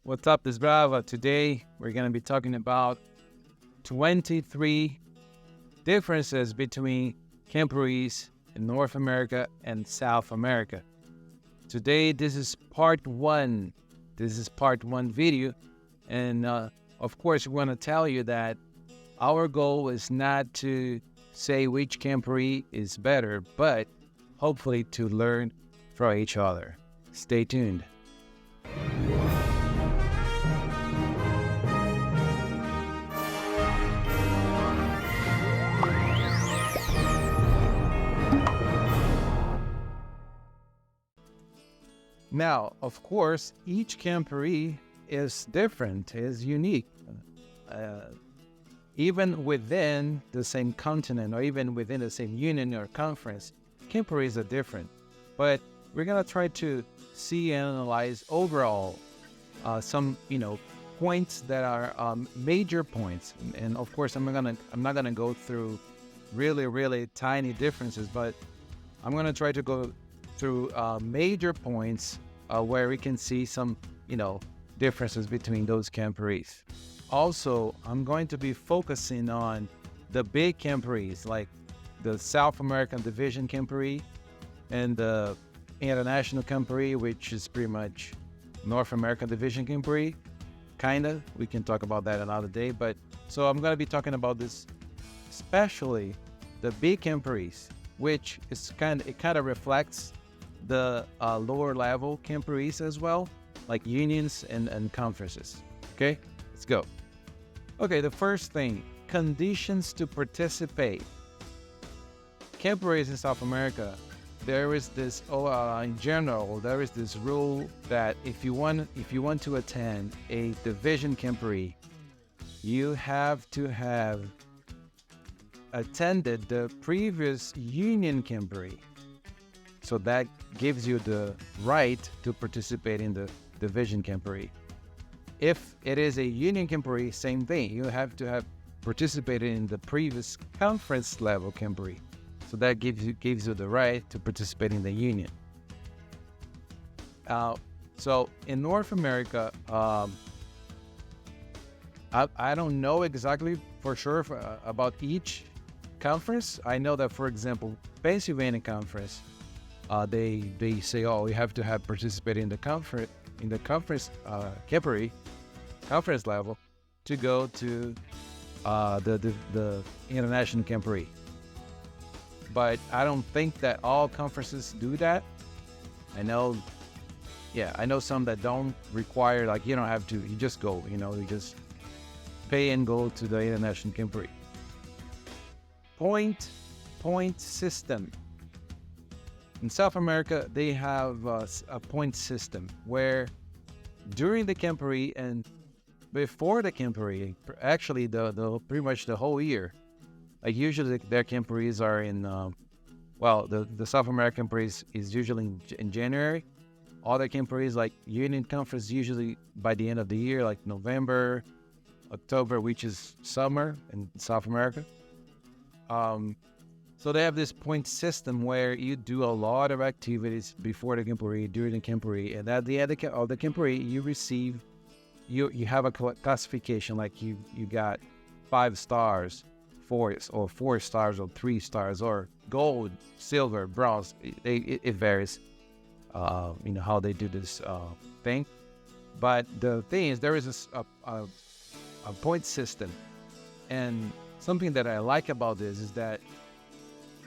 What's up, this Brava? Today we're going to be talking about 23 differences between Camporees in North America and South America. Today, this is part one. This is part one video. And of course, we want to tell you that our goal is not to say which Camporee is better, but hopefully to learn from each other. Stay tuned. Now, of course, each Camporee is different, is unique. Even within the same continent or even within the same union or conference, Camporees are different. But we're going to try to see and analyze overall some, points that are major points. And of course, I'm not gonna go through really tiny differences, but I'm going to try to go through major points where we can see some, differences between those Camporees. Also, I'm going to be focusing on the big Camporees, like the South American Division Camporee and the International Camporee, which is pretty much North American Division Camporee. Kinda. We can talk about that another day. But so I'm going to be talking about this, especially the big Camporees, which is kind of reflects the lower level Camporees as well, like unions and conferences. Okay, let's go. Okay, the first thing, conditions to participate. Camporees in South America, there is this, in general, there is this rule that if you want to attend a division Camporee, you have to have attended the previous union Camporee. So that gives you the right to participate in the division Camporee. If it is a union Camporee, same thing. You have to have participated in the previous conference level Camporee. So that gives you the right to participate in the union. So in North America, I don't know exactly for sure about each conference. I know that, for example, Pennsylvania conference, they say, you have to have participated in the conference Camporee conference level to go to the international Camporee. But I don't think that all conferences do that. I know some that don't require, like, you don't have to, you just go, you just pay and go to the international Camporee. Point system. In South America, they have a point system where during the Camporee and before the Camporee, actually the pretty much the whole year, like usually their Camporees are in, the South American Camporees is usually in January. All their Camporees, like Union Conference, usually by the end of the year, like November, October, which is summer in South America. So they have this point system where you do a lot of activities before the Camporee, during the Camporee, and at the end of the Camporee, you have a classification, like you got 5 stars, 4 stars, or 3 stars, or gold, silver, bronze. It varies, how they do this thing. But the thing is, there is a point system, and something that I like about this is that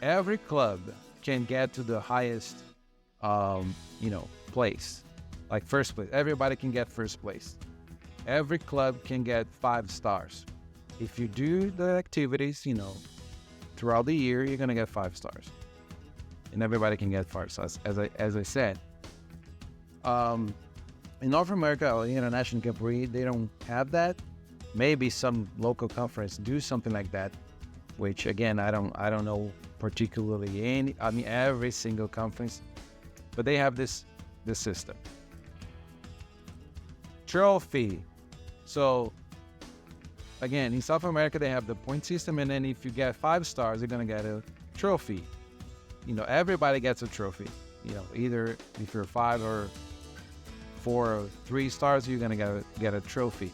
every club can get to the highest, place, like first place. Everybody can get first place. Every club can get 5 stars. If you do the activities, throughout the year, you're gonna get 5 stars, and everybody can get 5 stars. As I said, in North America or the International Camporee, they don't have that. Maybe some local conference do something like that, which again, I don't know particularly every single conference, but they have this system. Trophy. So again, in South America, they have the point system, and then if you get 5 stars, you're gonna get a trophy. Everybody gets a trophy. Either if you're 5 or for 3 stars, you're gonna get a trophy.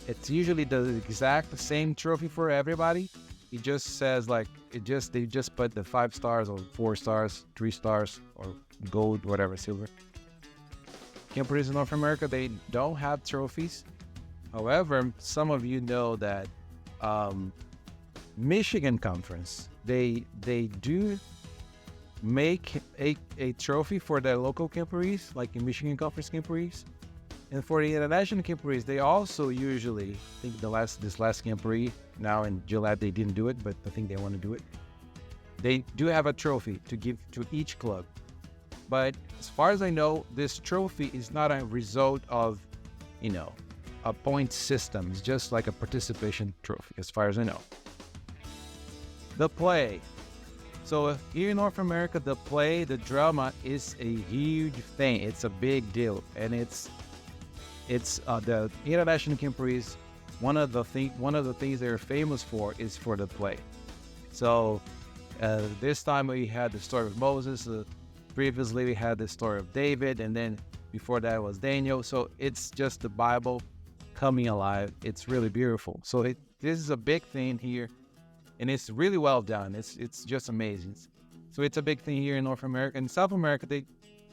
It's usually the exact same trophy for everybody. It just says like they just put the 5 stars or 4 stars, 3 stars, or gold, whatever, silver. Camporees in North America, they don't have trophies. However, some of you know that Michigan Conference, they do make a trophy for their local Camporees, like in Michigan Conference Camporees. And for the international Camporees, they also usually, I think this last Camporee, now in July they didn't do it, but I think they want to do it. They do have a trophy to give to each club. But as far as I know, this trophy is not a result of, a point system. It's just like a participation trophy, as far as I know. The play. So here in North America, the drama is a huge thing. It's a big deal, and it's the international Camporees. One of the things they're famous for is for the play. So this time we had the story of Moses. Previously we had the story of David, and then before that was Daniel. So it's just the Bible coming alive. It's really beautiful. So this is a big thing here, and it's really well done. It's just amazing. So it's a big thing here in North America. In South America,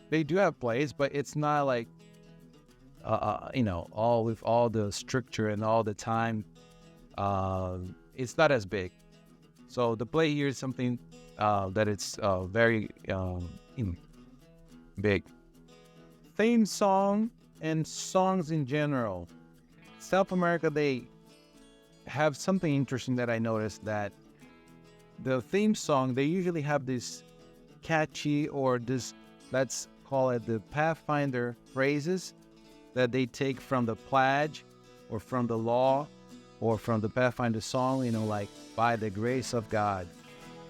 they do have plays, but it's not like all with all the structure and all the time. It's not as big. So the play here is something that it's very big. Theme song and songs in general. South America, they have something interesting that I noticed, that the theme song, they usually have this catchy, or this, let's call it the Pathfinder phrases that they take from the pledge or from the law or from the Pathfinder song, like by the grace of God,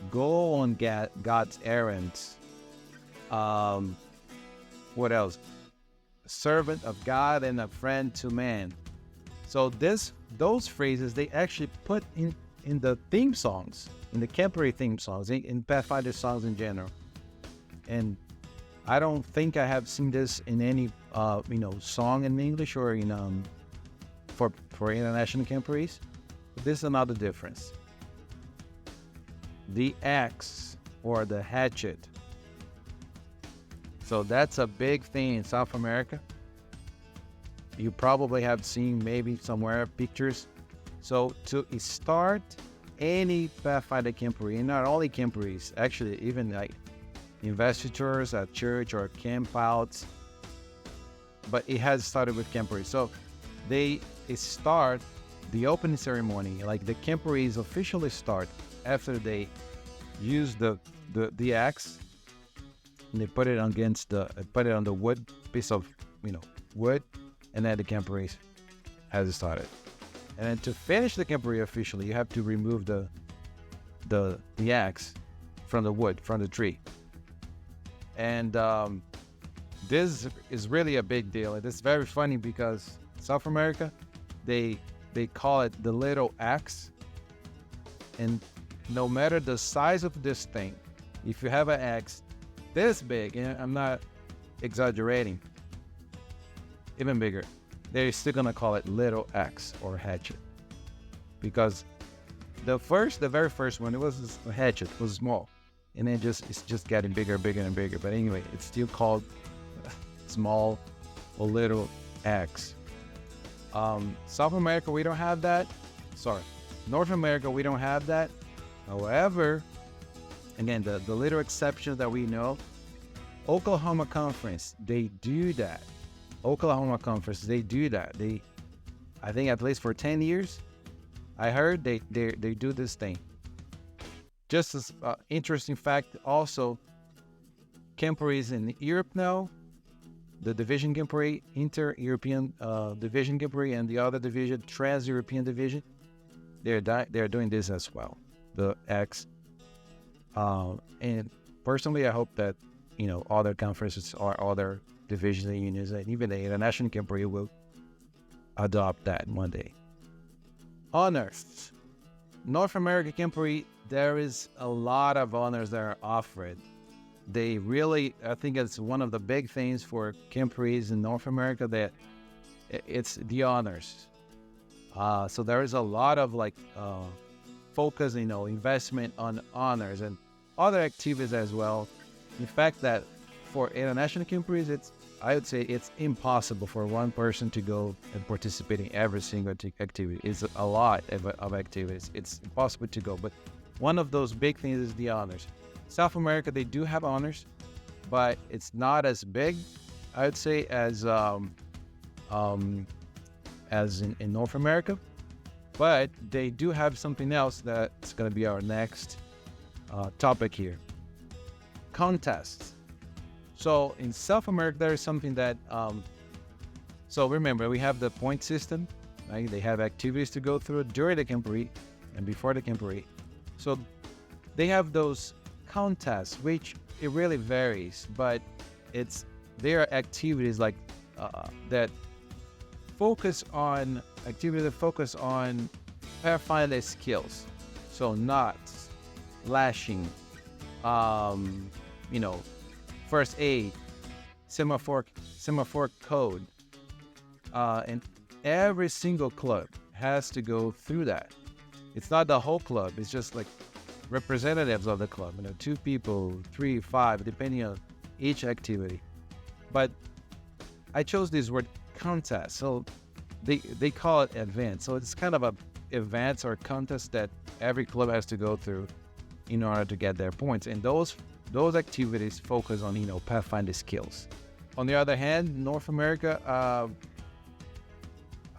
go on God's errands. What else? Servant of God and a friend to man. So those phrases, they actually put in the theme songs, in the Camporee theme songs, in Pathfinder songs in general. And I don't think I have seen this in any song in English or in for international Camporees. But this is another difference. The axe or the hatchet. So that's a big thing in South America. You probably have seen maybe somewhere pictures. So to start any Pathfinder Camporee, and not only Camporees, actually even like investitures at church or campouts, but it has started with Camporee. So they start the opening ceremony, like the Camporees officially start after they use the axe, and they put it on the wood piece of wood, and then the Camporees has started. And then to finish the Camporee officially, you have to remove the axe from the wood, from the tree. And this is really a big deal. It is very funny because South America, they call it the little axe. And no matter the size of this thing, if you have an axe this big, and I'm not exaggerating, even bigger, they're still gonna call it little axe or hatchet, because the very first one, it was a hatchet, was small, and then it's just getting bigger and bigger. But anyway, it's still called small or little axe. South America, we don't have that. Sorry, North America, we don't have that. However, again, the little exceptions that we know, Oklahoma Conference, they do that. Oklahoma Conference, they do that. I think at least for 10 years, I heard they do this thing. Just as interesting fact, also, Camporees in Europe now, the Division Camporee, Inter-European Division Camporee, and the other division, Trans-European Division, they're doing this as well, the X. And personally, I hope that other conferences or other divisions and unions, and even the International Camporee will adopt that one day. Honors. North American Camporee, there is a lot of honors that are offered. they really, I think it's one of the big things for Camporees in North America that it's the honors. So there is a lot of focus, investment on honors and other activities as well. In fact, that for international Camporees, I would say it's impossible for one person to go and participate in every single activity. It's a lot of activities. It's impossible to go. But one of those big things is the honors. South America, they do have honors, but it's not as big, I would say, as in North America. But they do have something else that's going to be our next topic here. Contests. So in South America, there is something that, so remember, we have the point system, right? They have activities to go through during the Camporee and before the Camporee. So they have those contests, which it really varies, but there are activities that focus on Pathfinder skills. So knots, lashing, first aid, semaphore code, and every single club has to go through that. It's not the whole club. It's just like representatives of the club. 2 people, 3, 5, depending on each activity. But I chose this word contest. So they call it event. So it's kind of a events or contest that every club has to go through in order to get their points. And those activities focus on, Pathfinder skills. On the other hand, North America,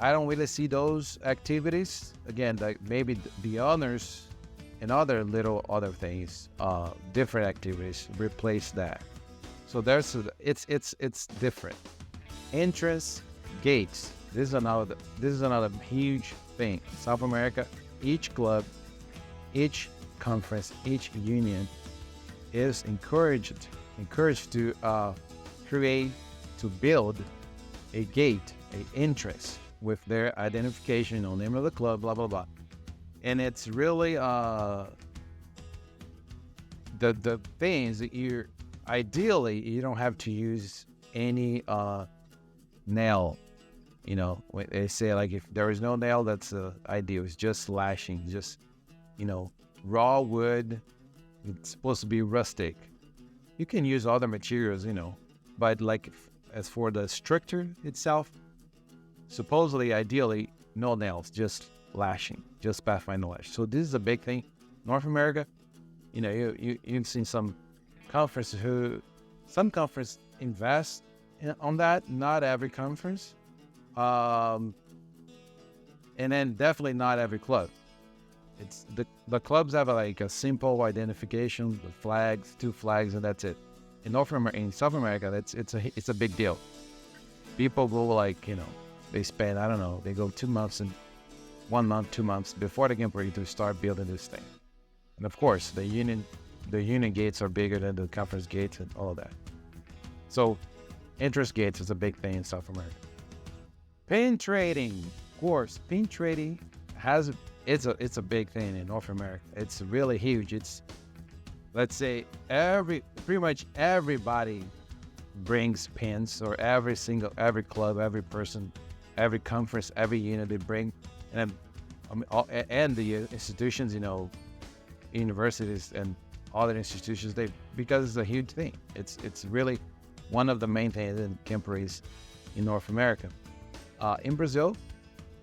I don't really see those activities. Again, like maybe the honors and other things, different activities replace that. So it's different. Entrance gates. This is another huge thing. South America, each club, each conference, each union is encouraged to build a gate, an entrance with their identification, name of the club, blah blah blah. And it's really the things that ideally you don't have to use any nail. When they say if there is no nail, that's ideal. It's just slashing, just raw wood. It's supposed to be rustic. You can use other materials, but as for the structure itself, supposedly, ideally, no nails, just lashing, just Pathfinder lash. So this is a big thing. North America, you've seen some conferences invest on that. Not every conference, and then definitely not every club. It's the clubs have a simple identification, the flags, 2 flags, and that's it. In South America, it's a big deal. People go they spend, I don't know, they go 2 months and 1 month, 2 months before the Camporee to start building this thing. And of course, the union gates are bigger than the conference gates and all of that. So interest gates is a big thing in South America. Pin trading, of course, pin trading it's a big thing in North America. It's really huge. It's, let's say, pretty much everybody brings pins, or every club, every person, every conference, every unit they bring, and the institutions, universities and other institutions, because it's a huge thing. It's really one of the main things in Camporees in North America. In Brazil,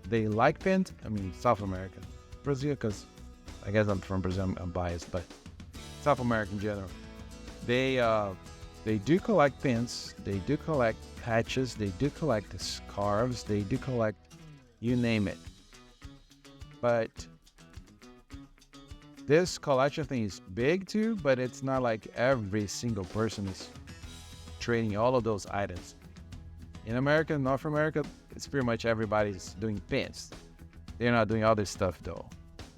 they like pins. South America, Brazil, because I guess I'm from Brazil, I'm biased, but South America in general, they do collect pins, they do collect hatches, they do collect scarves, they do collect, you name it. But this collection thing is big too, but it's not like every single person is trading all of those items. In America, North America, it's pretty much everybody's doing pins. They're not doing other stuff though,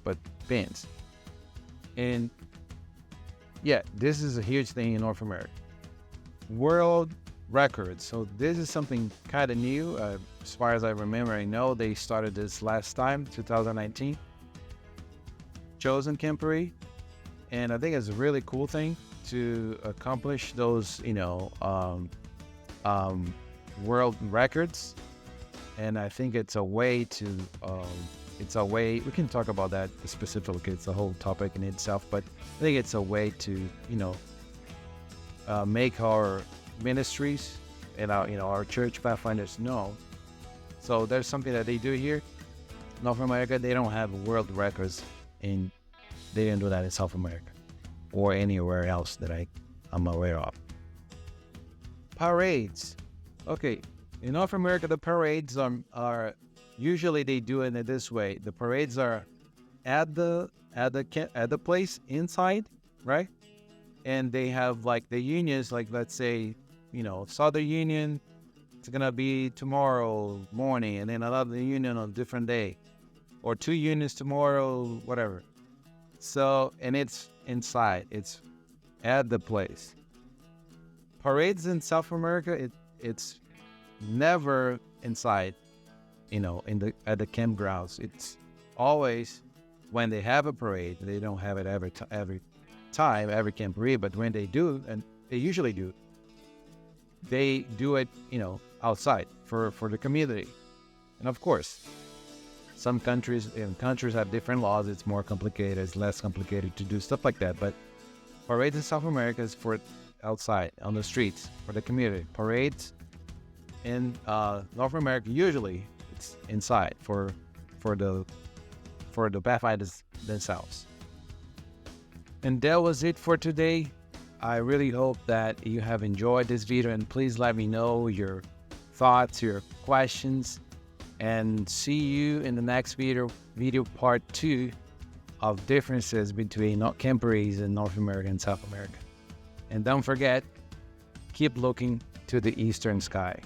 but pins. And yeah, this is a huge thing in North America. World records. So this is something kind of new. As far as I remember, I know they started this last time, 2019. Chosen Camporee. And I think it's a really cool thing. to accomplish those, world records. And I think it's a way to, we can talk about that specifically. It's a whole topic in itself, but I think it's a way to, make our ministries and our church Pathfinders know. So there's something that they do here. North America, they don't have world records, and they didn't do that in South America or anywhere else that I'm aware of. Parades. Okay, in North America, the parades are usually they do it this way. The parades are at the place inside, right? And they have like the unions, like let's say, Southern Union, it's gonna be tomorrow morning, and then another union on a different day, or 2 unions tomorrow, whatever. So, and it's inside, it's at the place. Parades in South America, it's never inside, at the campgrounds. It's always when they have a parade. They don't have it every time, every Camporee, but when they do, and they usually do, they do it, outside for the community. And of course, some countries have different laws. It's more complicated, it's less complicated to do stuff like that. But parades in South America is for outside, on the streets, for the community. Parades in North America, usually it's inside for the Pathfinders themselves. And that was it for today. I really hope that you have enjoyed this video, and please let me know your thoughts, your questions, and see you in the next video part 2 of differences between Camporees in North America and South America. And don't forget, keep looking to the eastern sky.